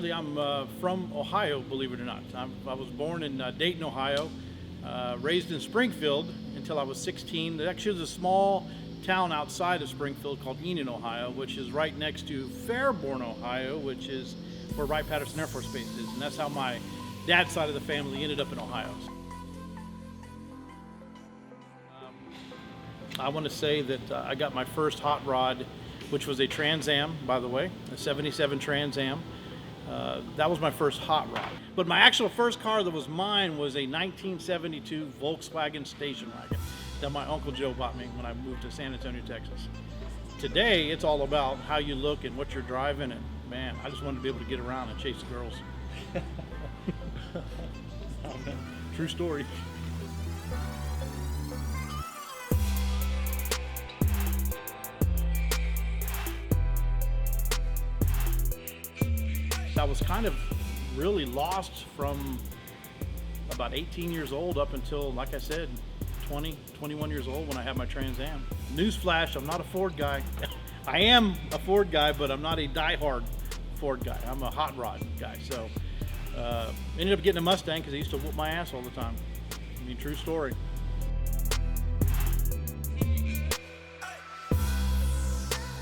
Actually, I'm from Ohio, believe it or not. I was born in Dayton, Ohio, raised in Springfield until I was 16. Actually, there's a small town outside of Springfield called Enid, Ohio, which is right next to Fairborn, Ohio, which is where Wright-Patterson Air Force Base is. And that's how my dad's side of the family ended up in Ohio. I want to say that I got my first hot rod, which was a Trans Am, by the way, a 77 Trans Am. That was my first hot rod. But my actual first car that was mine was a 1972 Volkswagen station wagon that my Uncle Joe bought me when I moved to San Antonio, Texas. Today, it's all about how you look and what you're driving, and man, I just wanted to be able to get around and chase the girls. True story. I was kind of really lost from about 18 years old up until, like I said, 21 years old when I had my Trans Am. Newsflash, I'm not a Ford guy. I am a Ford guy, but I'm not a diehard Ford guy. I'm a hot rod guy. So ended up getting a Mustang because I used to whoop my ass all the time. I mean, true story.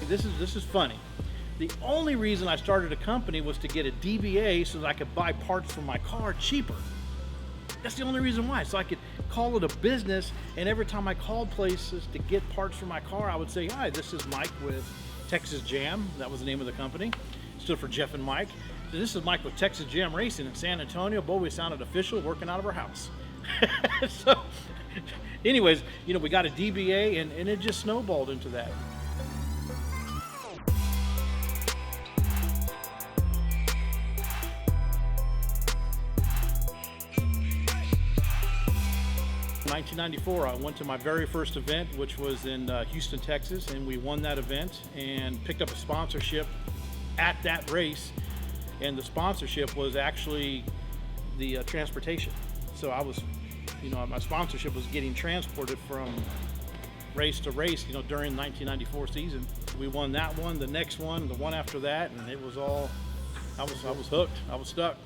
This is funny. The only reason I started a company was to get a DBA so that I could buy parts for my car cheaper. That's the only reason why. So I could call it a business, and every time I called places to get parts for my car, I would say, hi, this is Mike with Texas Jam. That was the name of the company. Stood for Jeff and Mike. So this is Mike with Texas Jam Racing in San Antonio. Boy, we sounded official working out of our house. So anyways, you know, we got a DBA and it just snowballed into that. In 1994, I went to my very first event, which was in Houston, Texas, and we won that event and picked up a sponsorship at that race. And the sponsorship was actually the transportation. So I was, you know, my sponsorship was getting transported from race to race, you know, during the 1994 season. We won that one, the next one, the one after that, and it was all, I was hooked, I was stuck.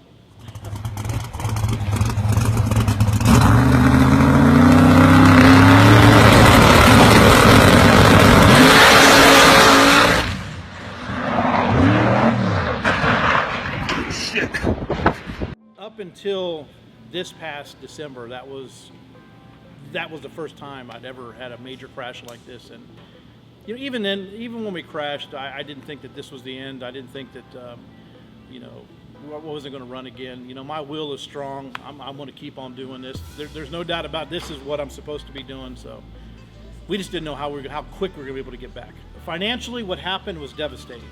Up until this past December, that was the first time I'd ever had a major crash like this. And you know, even then, even when we crashed, I didn't think that this was the end. I didn't think that you know, I wasn't going to run again. You know, my will is strong. I'm going to keep on doing this. There's no doubt about this is what I'm supposed to be doing. So we just didn't know how quick we were going to be able to get back. Financially, what happened was devastating.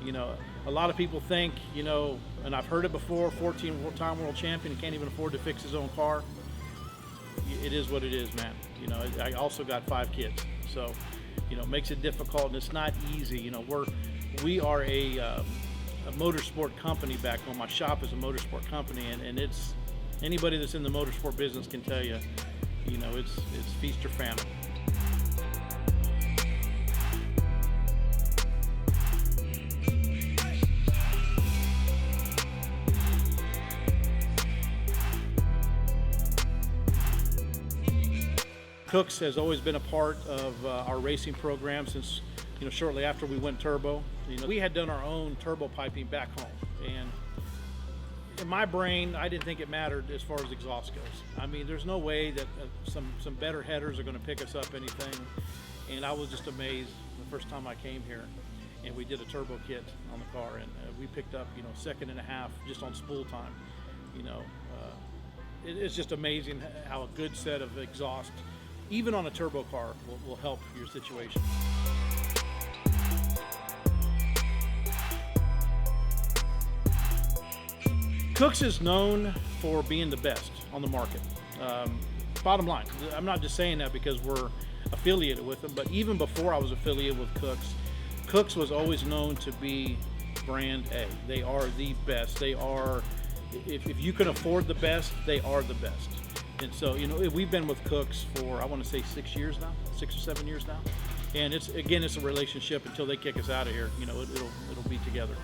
You know, a lot of people think, you know, and I've heard it before, 14-time world champion, can't even afford to fix his own car. It is what it is, man. You know, I also got 5 kids. So, you know, it makes it difficult, and it's not easy. You know, we are a motorsport company back home. My shop is a motorsport company, and it's, anybody that's in the motorsport business can tell you, you know, it's feast or famine. Kooks has always been a part of our racing program since, you know, shortly after we went turbo. You know, we had done our own turbo piping back home, and in my brain, I didn't think it mattered as far as exhaust goes. I mean, there's no way that some better headers are going to pick us up anything, and I was just amazed the first time I came here, and we did a turbo kit on the car, and we picked up, you know, 1.5 seconds just on spool time. You know, it's just amazing how a good set of exhaust, even on a turbo car, will help your situation. Kooks is known for being the best on the market. Bottom line, I'm not just saying that because we're affiliated with them, but even before I was affiliated with Kooks, Kooks was always known to be brand A. They are the best. They are, if you can afford the best, they are the best. And so, you know, we've been with Kooks for, I want to say 6 years now, 6 or 7 years now. And it's a relationship until they kick us out of here. You know, it'll be together.